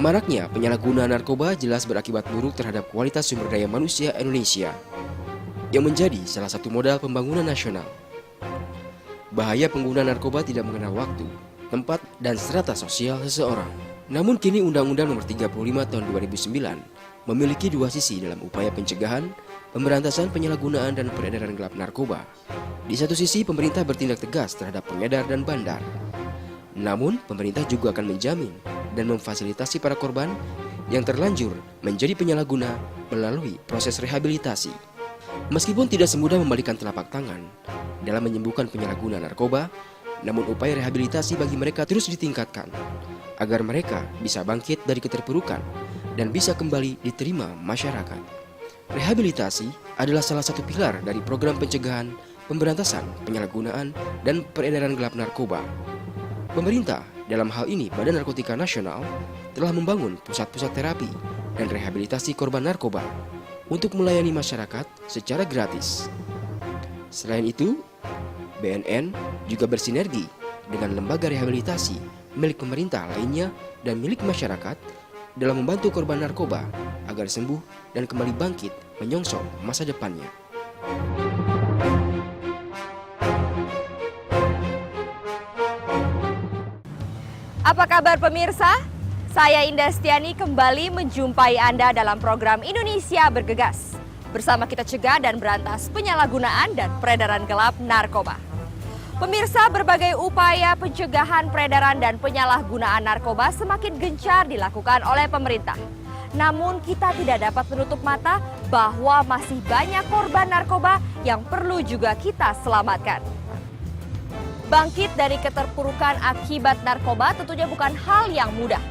Maraknya penyalahgunaan narkoba jelas berakibat buruk terhadap kualitas sumber daya manusia Indonesia, yang menjadi salah satu modal pembangunan nasional. Bahaya pengguna narkoba tidak mengenal waktu, tempat, dan strata sosial seseorang. Namun kini Undang-Undang Nomor 35 Tahun 2009 memiliki dua sisi dalam upaya pencegahan, pemberantasan penyalahgunaan dan peredaran gelap narkoba. Di satu sisi, pemerintah bertindak tegas terhadap pengedar dan bandar. Namun, pemerintah juga akan menjamin dan memfasilitasi para korban yang terlanjur menjadi penyalahguna melalui proses rehabilitasi. Meskipun tidak semudah membalikan telapak tangan dalam menyembuhkan penyalahguna narkoba, namun upaya rehabilitasi bagi mereka terus ditingkatkan agar mereka bisa bangkit dari keterpurukan dan bisa kembali diterima masyarakat. Rehabilitasi adalah salah satu pilar dari program pencegahan, pemberantasan, penyalahgunaan, dan peredaran gelap narkoba. Pemerintah, dalam hal ini Badan Narkotika Nasional, telah membangun pusat-pusat terapi dan rehabilitasi korban narkoba untuk melayani masyarakat secara gratis. Selain itu, BNN juga bersinergi dengan lembaga rehabilitasi milik pemerintah lainnya dan milik masyarakat dalam membantu korban narkoba agar sembuh dan kembali bangkit menyongsong masa depannya. Apa kabar pemirsa? Saya Indah Stiani kembali menjumpai Anda dalam program Indonesia Bergegas. Bersama kita cegah dan berantas penyalahgunaan dan peredaran gelap narkoba. Pemirsa, berbagai upaya pencegahan peredaran dan penyalahgunaan narkoba semakin gencar dilakukan oleh pemerintah. Namun kita tidak dapat menutup mata bahwa masih banyak korban narkoba yang perlu juga kita selamatkan. Bangkit dari keterpurukan akibat narkoba tentunya bukan hal yang mudah.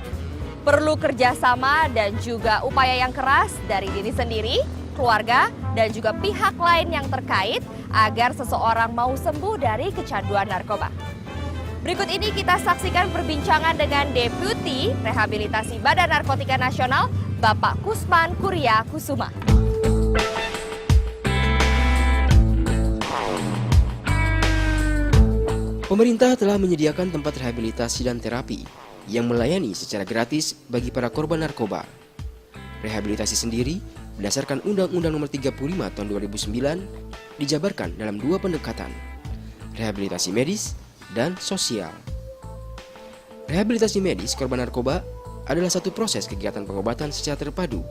Perlu kerjasama dan juga upaya yang keras dari diri sendiri, keluarga, dan juga pihak lain yang terkait agar seseorang mau sembuh dari kecanduan narkoba. Berikut ini kita saksikan perbincangan dengan Deputi Rehabilitasi Badan Narkotika Nasional, Bapak Kusman Kurya Kusuma. Pemerintah telah menyediakan tempat rehabilitasi dan terapi yang melayani secara gratis bagi para korban narkoba. Rehabilitasi sendiri berdasarkan Undang-Undang Nomor 35 Tahun 2009 dijabarkan dalam dua pendekatan, rehabilitasi medis dan sosial. Rehabilitasi medis korban narkoba adalah satu proses kegiatan pengobatan secara terpadu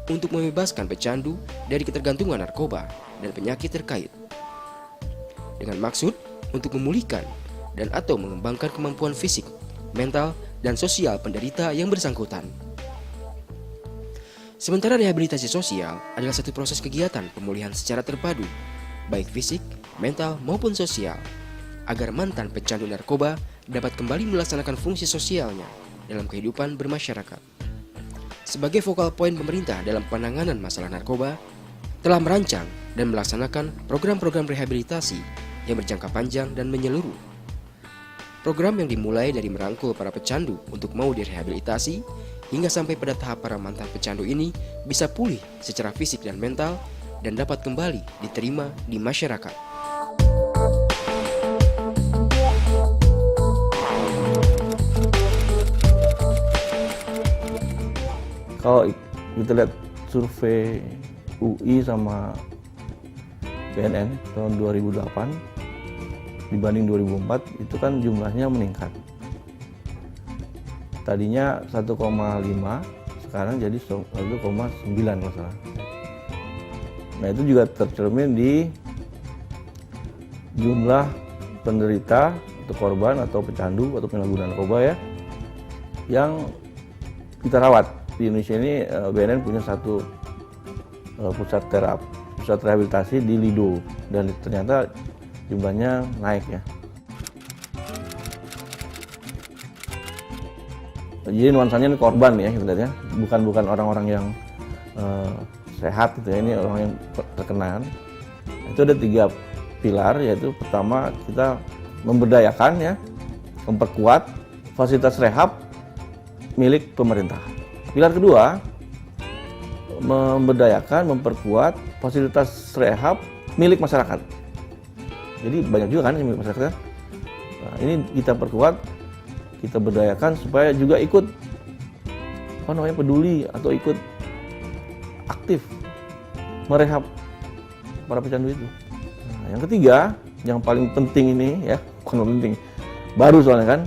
untuk membebaskan pecandu dari ketergantungan narkoba dan penyakit terkait, dengan maksud untuk memulihkan dan atau mengembangkan kemampuan fisik, mental, dan sosial penderita yang bersangkutan. Sementara rehabilitasi sosial adalah satu proses kegiatan pemulihan secara terpadu, baik fisik, mental, maupun sosial, agar mantan pecandu narkoba dapat kembali melaksanakan fungsi sosialnya dalam kehidupan bermasyarakat. Sebagai vokal poin pemerintah dalam penanganan masalah narkoba, telah merancang dan melaksanakan program-program rehabilitasi yang berjangka panjang dan menyeluruh. Program yang dimulai dari merangkul para pecandu untuk mau direhabilitasi hingga sampai pada tahap para mantan pecandu ini bisa pulih secara fisik dan mental dan dapat kembali diterima di masyarakat. Kalau kita lihat survei UI sama BNN tahun 2008 dibanding 2004 itu kan jumlahnya meningkat. Tadinya 1,5 sekarang jadi 1,9 masalah. Nah itu juga tercermin di jumlah penderita atau korban atau pecandu atau penyalahguna narkoba ya yang kita rawat. Di Indonesia ini BNN punya satu pusat rehabilitasi di Lido dan ternyata jumlahnya naik ya. Jadi nuansanya ini korban ya sebenarnya, bukan orang-orang yang sehat gitu ya, ini orang yang terkena. Itu ada 3 pilar, yaitu pertama kita memberdayakan ya, memperkuat fasilitas rehab milik pemerintah. Pilar kedua, memberdayakan, memperkuat fasilitas rehab milik masyarakat. Jadi banyak juga kan milik masyarakat. Nah, ini kita perkuat, kita berdayakan supaya juga ikut peduli atau ikut aktif merehab para pecandu itu. Nah, yang ketiga, yang paling penting ini ya, bukan penting, baru soalnya kan,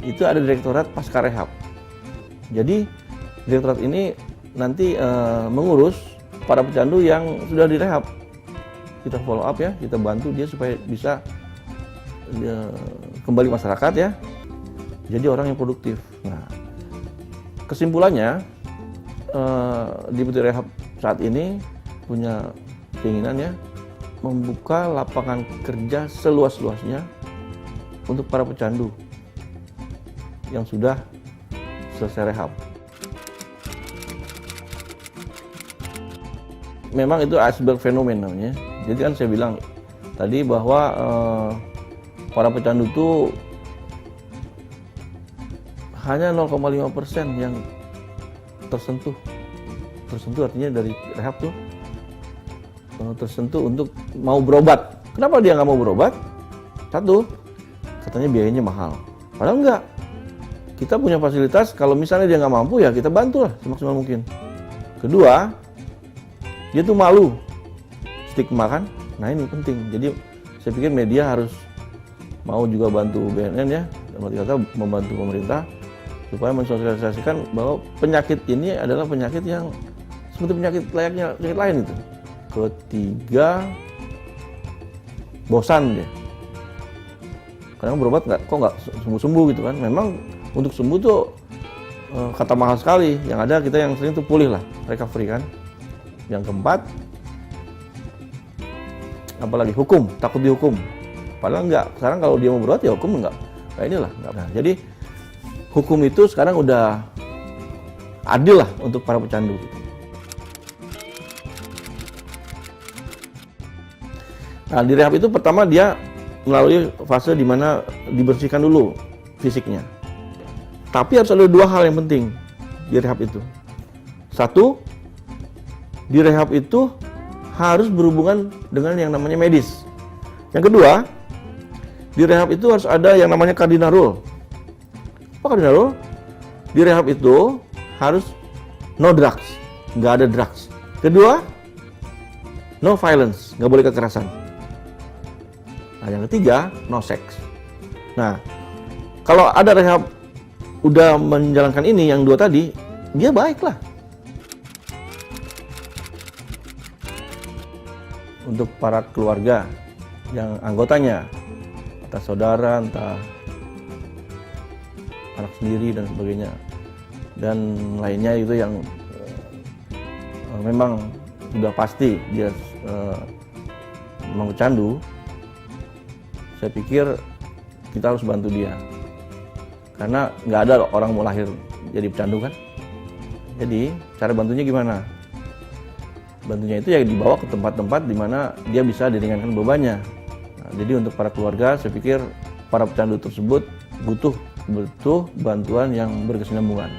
itu ada direktorat pasca rehab. Jadi direktorat ini nanti mengurus para pecandu yang sudah direhab. Kita follow up ya, kita bantu dia supaya bisa kembali masyarakat ya, jadi orang yang produktif. Nah, kesimpulannya di Putri Rehab saat ini punya keinginan ya membuka lapangan kerja seluas-luasnya untuk para pecandu yang sudah selesai rehab. Memang itu iceberg fenomen namanya. Jadi kan saya bilang tadi bahwa para pecandu itu hanya 0,5% yang tersentuh. Tersentuh artinya dari rehab tuh tersentuh untuk mau berobat. Kenapa dia nggak mau berobat? Satu, katanya biayanya mahal. Padahal enggak. Kita punya fasilitas, kalau misalnya dia nggak mampu ya kita bantu lah semaksimal mungkin. Kedua, dia tuh malu, stigma kan. Nah ini penting. Jadi saya pikir media harus mau juga bantu BNN ya, dalam arti kata membantu pemerintah supaya mensosialisasikan bahwa penyakit ini adalah penyakit yang seperti penyakit layaknya penyakit lain itu. Ketiga, bosan dia. Kadang berobat kok nggak sembuh-sembuh gitu kan. Memang untuk sembuh tuh kata mahal sekali. Yang ada kita yang sering tuh pulih lah, recovery kan. Yang keempat, apalagi hukum, takut dihukum. Padahal enggak, sekarang kalau dia mau berobat ya hukum enggak. Kayak inilah. Nah, jadi hukum itu sekarang udah adil lah untuk para pecandu. Nah, di rehab itu pertama dia melalui fase di mana dibersihkan dulu fisiknya. Tapi harus ada dua hal yang penting di rehab itu. Satu, di rehab itu harus berhubungan dengan yang namanya medis. Yang kedua, di rehab itu harus ada yang namanya cardinal rule. Apa cardinal rule? Di rehab itu harus no drugs, nggak ada drugs. Kedua, no violence, nggak boleh kekerasan. Nah, yang ketiga, no sex. Nah, kalau ada rehab udah menjalankan ini, yang dua tadi, dia baik lah. Untuk para keluarga yang anggotanya, entah saudara, entah anak sendiri dan sebagainya, dan lainnya itu yang memang sudah pasti dia memang pecandu, saya pikir kita harus bantu dia, karena nggak ada orang mau lahir jadi pecandu kan. Jadi cara bantunya gimana? Bantunya itu ya dibawa ke tempat-tempat di mana dia bisa diringankan bebannya. Nah, jadi untuk para keluarga, saya pikir para pecandu tersebut butuh bantuan yang berkesinambungan.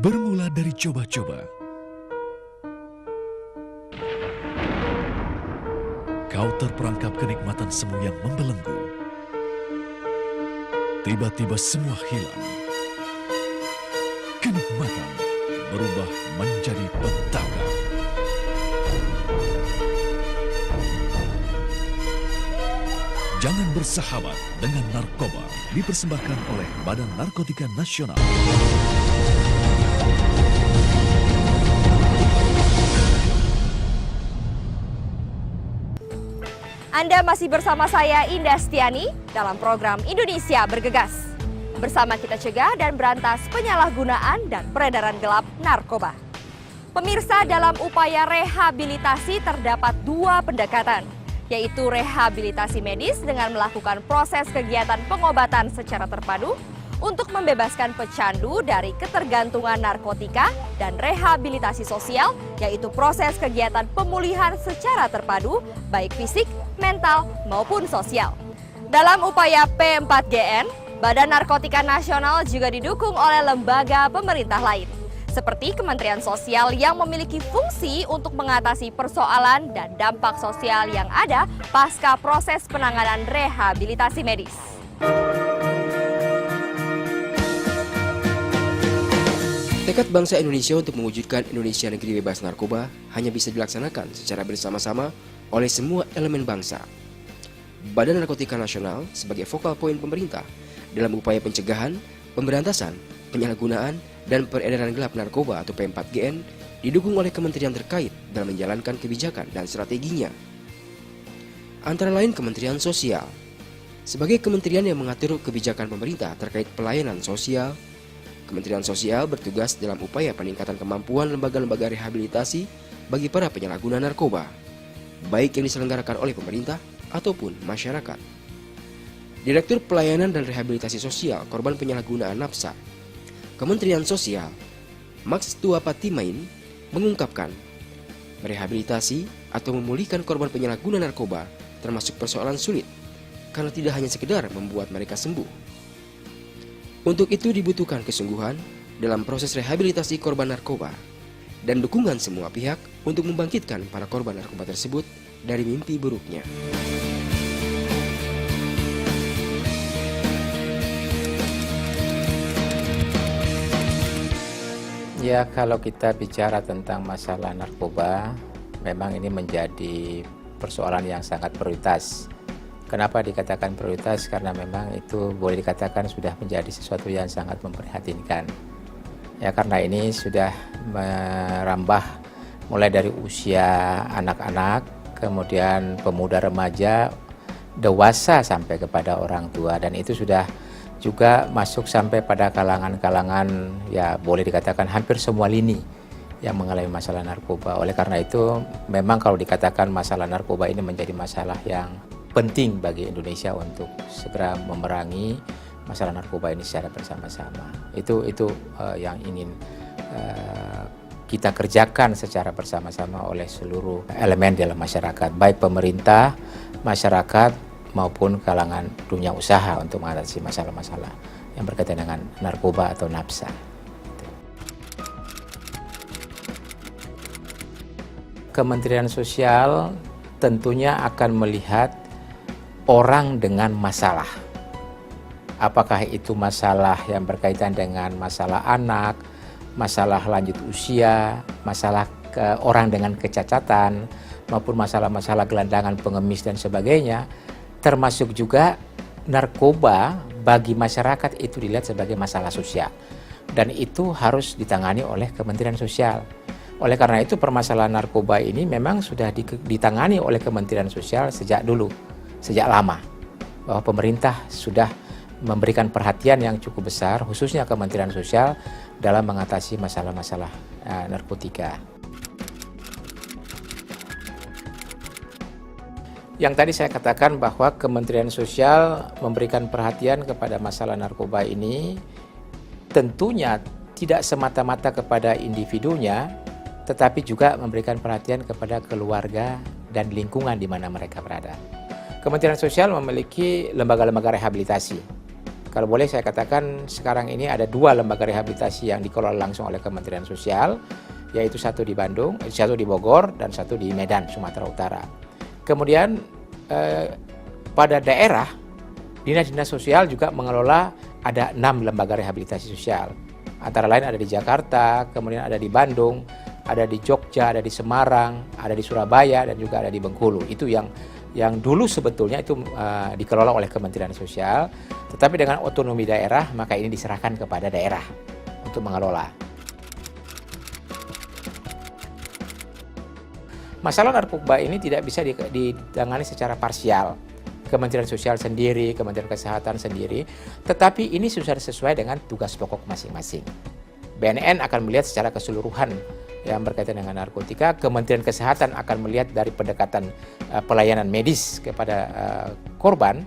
Bermula dari coba-coba, kau terperangkap kenikmatan semu yang membelenggu. Tiba-tiba semua hilang. Kenikmatan berubah menjadi petaka. Jangan bersahabat dengan narkoba, dipersembahkan oleh Badan Narkotika Nasional. Anda masih bersama saya Indah Stiani dalam program Indonesia Bergegas. Bersama kita cegah dan berantas penyalahgunaan dan peredaran gelap narkoba. Pemirsa, dalam upaya rehabilitasi terdapat dua pendekatan, yaitu rehabilitasi medis dengan melakukan proses kegiatan pengobatan secara terpadu untuk membebaskan pecandu dari ketergantungan narkotika, dan rehabilitasi sosial, yaitu proses kegiatan pemulihan secara terpadu, baik fisik, mental, maupun sosial. Dalam upaya P4GN, Badan Narkotika Nasional juga didukung oleh lembaga pemerintah lain. seperti Kementerian Sosial yang memiliki fungsi untuk mengatasi persoalan dan dampak sosial yang ada pasca proses penanganan rehabilitasi medis. Tekad bangsa Indonesia untuk mewujudkan Indonesia negeri bebas narkoba hanya bisa dilaksanakan secara bersama-sama oleh semua elemen bangsa. Badan Narkotika Nasional sebagai focal point pemerintah dalam upaya pencegahan, pemberantasan, penyalahgunaan, dan peredaran gelap narkoba atau P4GN didukung oleh kementerian terkait dalam menjalankan kebijakan dan strateginya. Antara lain Kementerian Sosial, sebagai kementerian yang mengatur kebijakan pemerintah terkait pelayanan sosial. Kementerian Sosial bertugas dalam upaya peningkatan kemampuan lembaga-lembaga rehabilitasi bagi para penyalahguna narkoba, baik yang diselenggarakan oleh pemerintah ataupun masyarakat. Direktur Pelayanan dan Rehabilitasi Sosial Korban Penyalahgunaan Nafsa, Kementerian Sosial, Max Tuapatimain, mengungkapkan, merehabilitasi atau memulihkan korban penyalahguna narkoba termasuk persoalan sulit, karena tidak hanya sekedar membuat mereka sembuh. Untuk itu dibutuhkan kesungguhan dalam proses rehabilitasi korban narkoba dan dukungan semua pihak untuk membangkitkan para korban narkoba tersebut dari mimpi buruknya. Ya, kalau kita bicara tentang masalah narkoba, memang ini menjadi persoalan yang sangat prioritas. Kenapa dikatakan prioritas? Karena memang itu boleh dikatakan sudah menjadi sesuatu yang sangat memprihatinkan. Ya, karena ini sudah merambah mulai dari usia anak-anak, kemudian pemuda remaja, dewasa sampai kepada orang tua, dan itu sudah juga masuk sampai pada kalangan-kalangan, ya boleh dikatakan hampir semua lini yang mengalami masalah narkoba. Oleh karena itu memang kalau dikatakan masalah narkoba ini menjadi masalah yang penting bagi Indonesia untuk segera memerangi masalah narkoba ini secara bersama-sama. Itu yang ingin kita kerjakan secara bersama-sama oleh seluruh elemen dalam masyarakat, baik pemerintah, masyarakat maupun kalangan dunia usaha untuk mengatasi masalah-masalah yang berkaitan dengan narkoba atau nafsa. Kementerian Sosial tentunya akan melihat orang dengan masalah. Apakah itu masalah yang berkaitan dengan masalah anak, masalah lanjut usia, masalah orang dengan kecacatan, maupun masalah-masalah gelandangan, pengemis, dan sebagainya. Termasuk juga narkoba bagi masyarakat itu dilihat sebagai masalah sosial. Dan itu harus ditangani oleh Kementerian Sosial. Oleh karena itu permasalahan narkoba ini memang sudah ditangani oleh Kementerian Sosial sejak dulu. Sejak lama, bahwa pemerintah sudah memberikan perhatian yang cukup besar, khususnya Kementerian Sosial, dalam mengatasi masalah-masalah narkotika. Yang tadi saya katakan bahwa Kementerian Sosial memberikan perhatian kepada masalah narkoba ini, tentunya tidak semata-mata kepada individunya, tetapi juga memberikan perhatian kepada keluarga dan lingkungan di mana mereka berada. Kementerian Sosial memiliki lembaga-lembaga rehabilitasi. Kalau boleh saya katakan sekarang ini ada 2 lembaga rehabilitasi yang dikelola langsung oleh Kementerian Sosial, yaitu satu di Bandung, satu di Bogor, dan satu di Medan, Sumatera Utara. Kemudian pada daerah, dinas-dinas sosial juga mengelola ada 6 lembaga rehabilitasi sosial. Antara lain ada di Jakarta, kemudian ada di Bandung, ada di Jogja, ada di Semarang, ada di Surabaya, dan juga ada di Bengkulu. Itu yang dulu sebetulnya itu dikelola oleh Kementerian Sosial, tetapi dengan otonomi daerah maka ini diserahkan kepada daerah untuk mengelola. Masalah narkoba ini tidak bisa ditangani secara parsial. Kementerian Sosial sendiri, Kementerian Kesehatan sendiri, tetapi ini sudah sesuai dengan tugas pokok masing-masing. BNN akan melihat secara keseluruhan yang berkaitan dengan narkotika, Kementerian Kesehatan akan melihat dari pendekatan pelayanan medis kepada korban,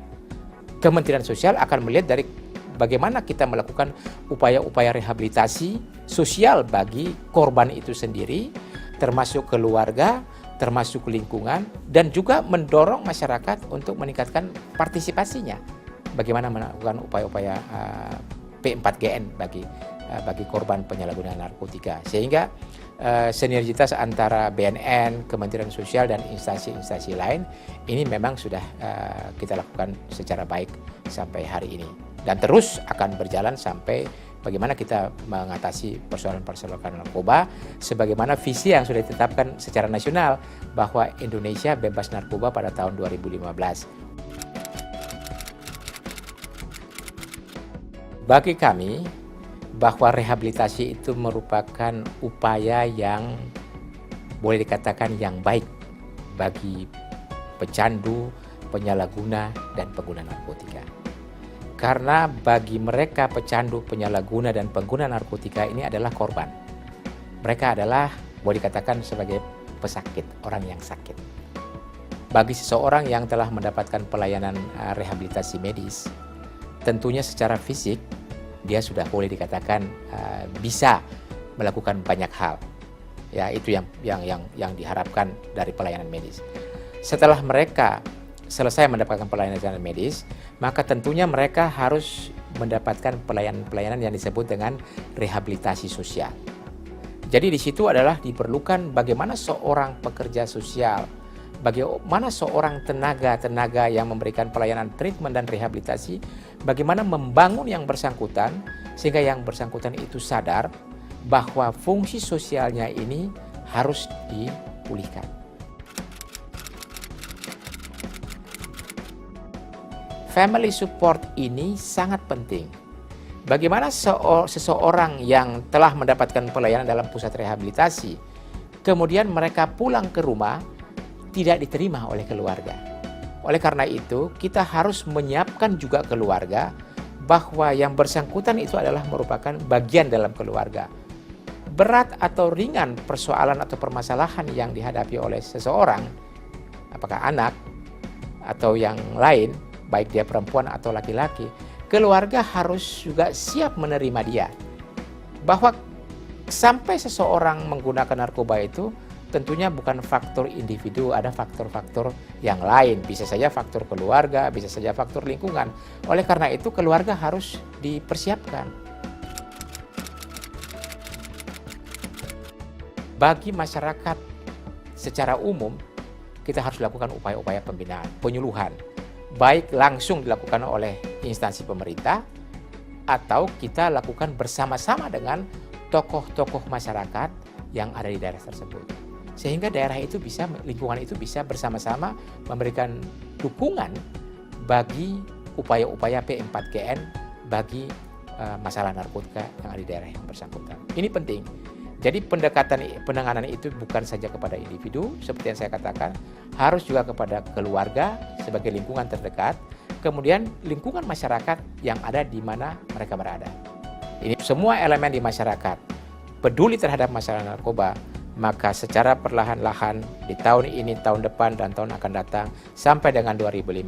Kementerian Sosial akan melihat dari bagaimana kita melakukan upaya-upaya rehabilitasi sosial bagi korban itu sendiri, termasuk keluarga, termasuk lingkungan, dan juga mendorong masyarakat untuk meningkatkan partisipasinya. Bagaimana melakukan upaya-upaya P4GN bagi korban penyalahgunaan narkotika. Sehingga sinergitas antara BNN, Kementerian Sosial dan instansi-instansi lain ini memang sudah kita lakukan secara baik sampai hari ini dan terus akan berjalan sampai bagaimana kita mengatasi persoalan-persoalan narkoba sebagaimana visi yang sudah ditetapkan secara nasional bahwa Indonesia bebas narkoba pada tahun 2015. Bagi kami, bahwa rehabilitasi itu merupakan upaya yang boleh dikatakan yang baik bagi pecandu, penyalahguna, dan pengguna narkotika. Karena bagi mereka pecandu, penyalahguna, dan pengguna narkotika ini adalah korban. Mereka adalah boleh dikatakan sebagai pesakit, orang yang sakit. Bagi seseorang yang telah mendapatkan pelayanan rehabilitasi medis, tentunya secara fisik dia sudah boleh dikatakan bisa melakukan banyak hal. Ya, itu yang diharapkan dari pelayanan medis. Setelah mereka selesai mendapatkan pelayanan medis, maka tentunya mereka harus mendapatkan pelayanan-pelayanan yang disebut dengan rehabilitasi sosial. Jadi di situ adalah diperlukan bagaimana seorang pekerja sosial, bagaimana seorang tenaga yang memberikan pelayanan treatment dan rehabilitasi, bagaimana membangun yang bersangkutan sehingga yang bersangkutan itu sadar bahwa fungsi sosialnya ini harus dipulihkan. Family support ini sangat penting. Bagaimana seseorang yang telah mendapatkan pelayanan dalam pusat rehabilitasi, kemudian mereka pulang ke rumah, tidak diterima oleh keluarga. Oleh karena itu, kita harus menyiapkan juga keluarga bahwa yang bersangkutan itu adalah merupakan bagian dalam keluarga. Berat atau ringan persoalan atau permasalahan yang dihadapi oleh seseorang, apakah anak atau yang lain, baik dia perempuan atau laki-laki, keluarga harus juga siap menerima dia. Bahwa sampai seseorang menggunakan narkoba itu tentunya bukan faktor individu, ada faktor-faktor yang lain. Bisa saja faktor keluarga, bisa saja faktor lingkungan. Oleh karena itu keluarga harus dipersiapkan. Bagi masyarakat secara umum, kita harus lakukan upaya-upaya pembinaan, penyuluhan. Baik langsung dilakukan oleh instansi pemerintah, atau kita lakukan bersama-sama dengan tokoh-tokoh masyarakat yang ada di daerah tersebut. Sehingga daerah itu bisa, lingkungan itu bisa bersama-sama memberikan dukungan bagi upaya-upaya P4GN bagi masalah narkotika yang ada di daerah yang bersangkutan. Ini penting. Jadi penanganan itu bukan saja kepada individu, seperti yang saya katakan, harus juga kepada keluarga sebagai lingkungan terdekat, kemudian lingkungan masyarakat yang ada di mana mereka berada. Ini semua elemen di masyarakat peduli terhadap masalah narkoba, maka secara perlahan-lahan di tahun ini, tahun depan, dan tahun akan datang sampai dengan 2015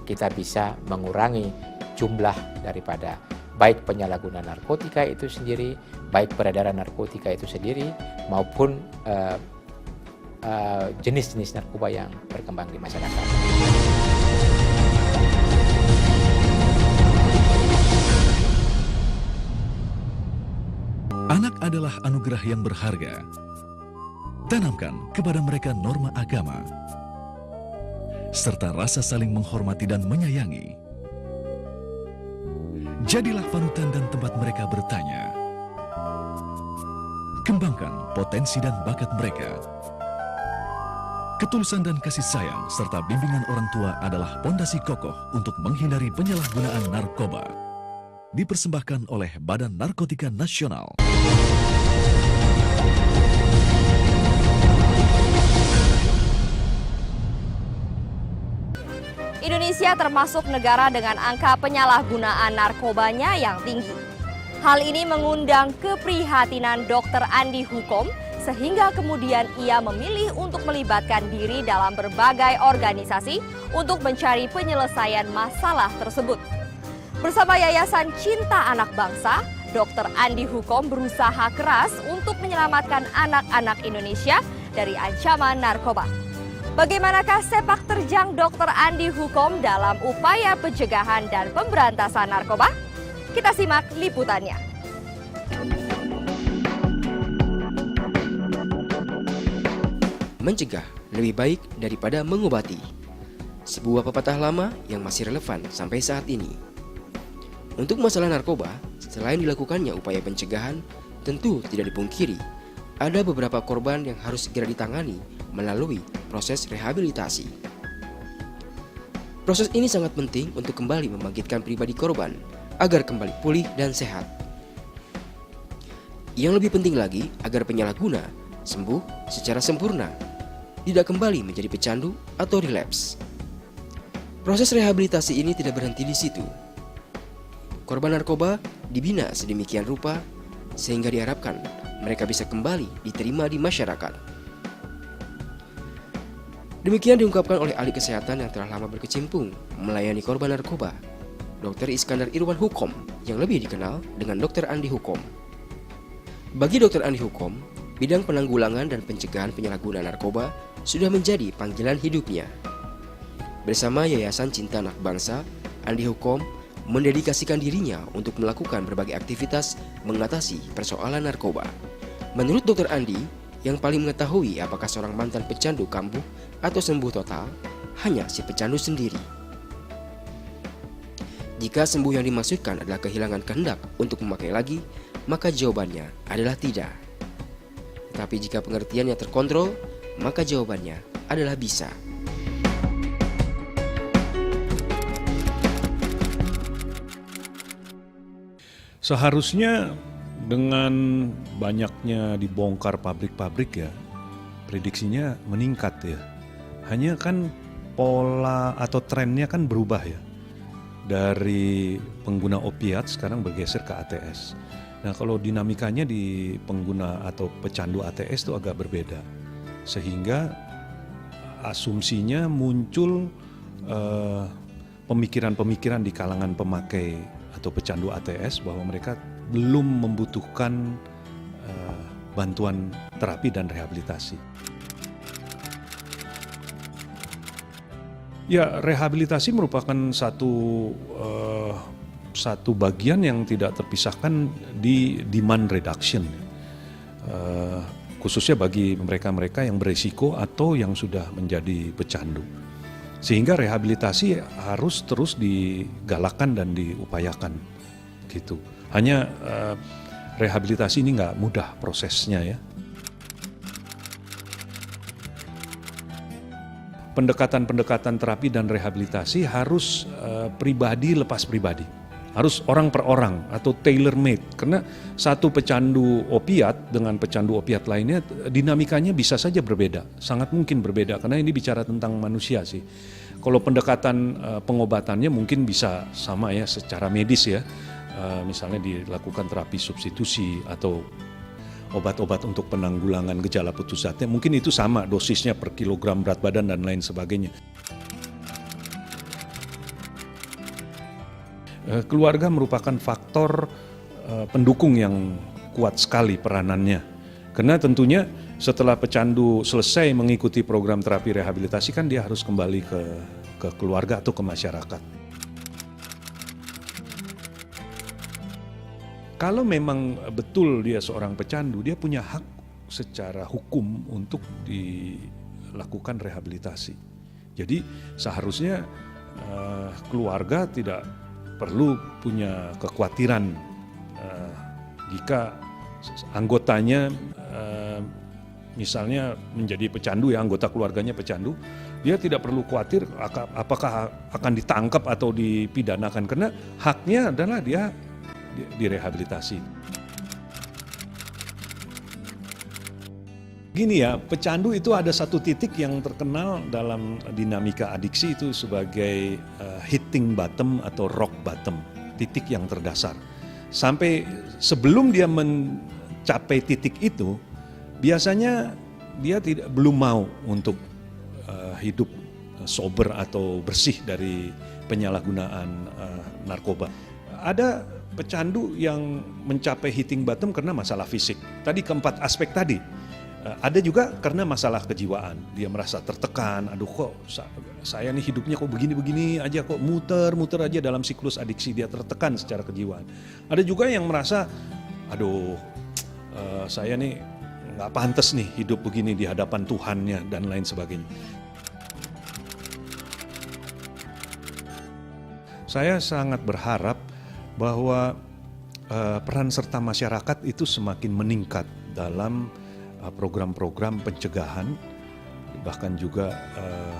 kita bisa mengurangi jumlah daripada baik penyalahgunaan narkotika itu sendiri, baik peredaran narkotika itu sendiri, maupun jenis-jenis narkoba yang berkembang di masyarakat. Anak adalah anugerah yang berharga. Tanamkan kepada mereka norma agama, serta rasa saling menghormati dan menyayangi. Jadilah panutan dan tempat mereka bertanya. Kembangkan potensi dan bakat mereka. Ketulusan dan kasih sayang serta bimbingan orang tua adalah pondasi kokoh untuk menghindari penyalahgunaan narkoba. Dipersembahkan oleh Badan Narkotika Nasional. Indonesia termasuk negara dengan angka penyalahgunaan narkobanya yang tinggi. Hal ini mengundang keprihatinan Dr. Andi Hukom, sehingga kemudian ia memilih untuk melibatkan diri dalam berbagai organisasi untuk mencari penyelesaian masalah tersebut. Bersama Yayasan Cinta Anak Bangsa, Dr. Andi Hukom berusaha keras untuk menyelamatkan anak-anak Indonesia dari ancaman narkoba. Bagaimanakah sepak terjang Dr. Andi Hukom dalam upaya pencegahan dan pemberantasan narkoba? Kita simak liputannya. Mencegah lebih baik daripada mengobati. Sebuah pepatah lama yang masih relevan sampai saat ini. Untuk masalah narkoba, selain dilakukannya upaya pencegahan, tentu tidak dipungkiri ada beberapa korban yang harus segera ditangani melalui proses rehabilitasi. Proses ini sangat penting untuk kembali membangkitkan pribadi korban agar kembali pulih dan sehat. Yang lebih penting lagi agar penyalahguna sembuh secara sempurna, tidak kembali menjadi pecandu atau relapse. Proses rehabilitasi ini tidak berhenti di situ. Korban narkoba dibina sedemikian rupa sehingga diharapkan mereka bisa kembali diterima di masyarakat. Demikian diungkapkan oleh ahli kesehatan yang telah lama berkecimpung melayani korban narkoba, Dr. Iskandar Irwan Hukom, yang lebih dikenal dengan Dr. Andi Hukom. Bagi Dr. Andi Hukom, bidang penanggulangan dan pencegahan penyalahgunaan narkoba sudah menjadi panggilan hidupnya. Bersama Yayasan Cinta Anak Bangsa, Andi Hukom mendedikasikan dirinya untuk melakukan berbagai aktivitas mengatasi persoalan narkoba. Menurut Dr. Andi, yang paling mengetahui apakah seorang mantan pecandu kambuh atau sembuh total hanya si pecandu sendiri. Jika sembuh yang dimaksudkan adalah kehilangan kehendak untuk memakai lagi, maka jawabannya adalah tidak. Tapi jika pengertiannya terkontrol, maka jawabannya adalah bisa. Seharusnya dengan banyaknya dibongkar pabrik-pabrik ya, prediksinya meningkat ya. Hanya kan pola atau trennya kan berubah ya. Dari pengguna opiat sekarang bergeser ke ATS. Nah kalau dinamikanya di pengguna atau pecandu ATS itu agak berbeda. Sehingga asumsinya muncul pemikiran-pemikiran di kalangan pemakai atau pecandu ATS bahwa mereka belum membutuhkan bantuan terapi dan rehabilitasi. Ya, rehabilitasi merupakan satu bagian yang tidak terpisahkan di demand reduction, khususnya bagi mereka-mereka yang berisiko atau yang sudah menjadi pecandu. Sehingga rehabilitasi harus terus digalakkan dan diupayakan, gitu. Hanya rehabilitasi ini nggak mudah prosesnya ya. Pendekatan-pendekatan terapi dan rehabilitasi harus pribadi lepas pribadi. Harus orang per orang atau tailor made. Karena satu pecandu opiat dengan pecandu opiat lainnya dinamikanya bisa saja berbeda. Sangat mungkin berbeda karena ini bicara tentang manusia sih. Kalau pendekatan pengobatannya mungkin bisa sama ya secara medis ya. Misalnya dilakukan terapi substitusi atau obat-obat untuk penanggulangan gejala putus asa, mungkin itu sama dosisnya per kilogram berat badan dan lain sebagainya. Keluarga merupakan faktor pendukung yang kuat sekali peranannya. Karena tentunya setelah pecandu selesai mengikuti program terapi rehabilitasi kan dia harus kembali ke keluarga atau ke masyarakat. Kalau memang betul dia seorang pecandu, dia punya hak secara hukum untuk dilakukan rehabilitasi. Jadi seharusnya keluarga tidak perlu punya kekhawatiran jika anggotanya misalnya menjadi pecandu ya, anggota keluarganya pecandu, dia tidak perlu khawatir apakah akan ditangkap atau dipidanakan karena haknya adalah dia direhabilitasi. Gini ya, pecandu itu ada satu titik yang terkenal dalam dinamika adiksi itu sebagai hitting bottom atau rock bottom, titik yang terdasar. Sampai sebelum dia mencapai titik itu, biasanya dia belum mau untuk hidup sober atau bersih dari penyalahgunaan narkoba. Ada pecandu yang mencapai hitting bottom karena masalah fisik. Tadi keempat aspek tadi. Ada juga karena masalah kejiwaan, dia merasa tertekan, aduh kok saya nih hidupnya kok begini-begini aja, kok muter-muter aja dalam siklus adiksi, dia tertekan secara kejiwaan. Ada juga yang merasa, aduh saya nih nggak pantas nih hidup begini di hadapan Tuhannya dan lain sebagainya. Saya sangat berharap bahwa peran serta masyarakat itu semakin meningkat dalam program-program pencegahan, bahkan juga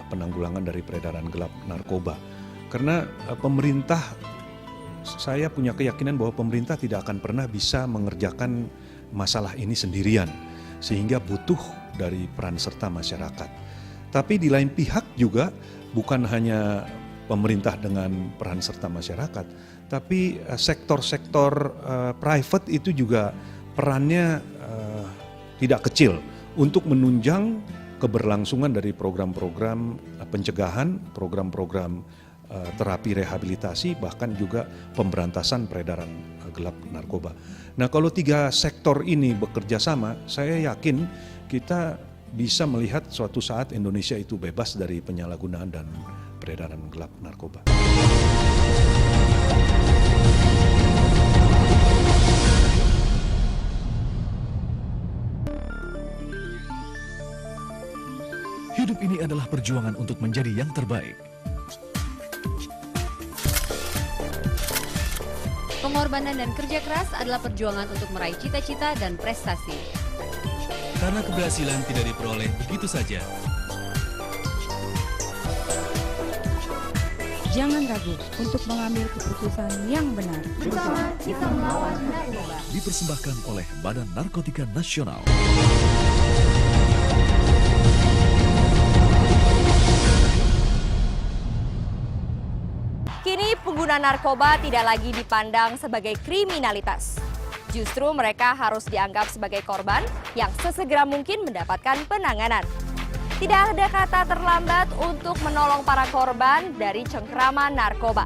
penanggulangan dari peredaran gelap narkoba. Karena pemerintah, saya punya keyakinan bahwa pemerintah tidak akan pernah bisa mengerjakan masalah ini sendirian, sehingga butuh dari peran serta masyarakat. Tapi di lain pihak juga bukan hanya pemerintah dengan peran serta masyarakat, tapi sektor-sektor private itu juga perannya tidak kecil untuk menunjang keberlangsungan dari program-program pencegahan, program-program terapi rehabilitasi, bahkan juga pemberantasan peredaran gelap narkoba. Nah, kalau 3 sektor ini bekerja sama, saya yakin kita bisa melihat suatu saat Indonesia itu bebas dari penyalahgunaan dan peredaran gelap narkoba. Hidup ini adalah perjuangan untuk menjadi yang terbaik. Pengorbanan dan kerja keras adalah perjuangan untuk meraih cita-cita dan prestasi. Karena keberhasilan tidak diperoleh begitu saja. Jangan ragu untuk mengambil keputusan yang benar. Bersama kita melawan narkoba. Dipersembahkan oleh Badan Narkotika Nasional. Kini pengguna narkoba tidak lagi dipandang sebagai kriminalitas. Justru mereka harus dianggap sebagai korban yang sesegera mungkin mendapatkan penanganan. Tidak ada kata terlambat untuk menolong para korban dari cengkraman narkoba.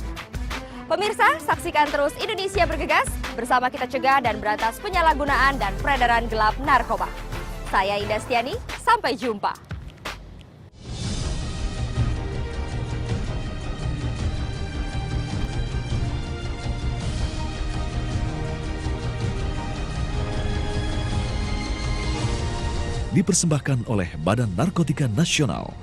Pemirsa, saksikan terus Indonesia Bergegas, bersama kita cegah dan berantas penyalahgunaan dan peredaran gelap narkoba. Saya Indastiani, sampai jumpa. Dipersembahkan oleh Badan Narkotika Nasional.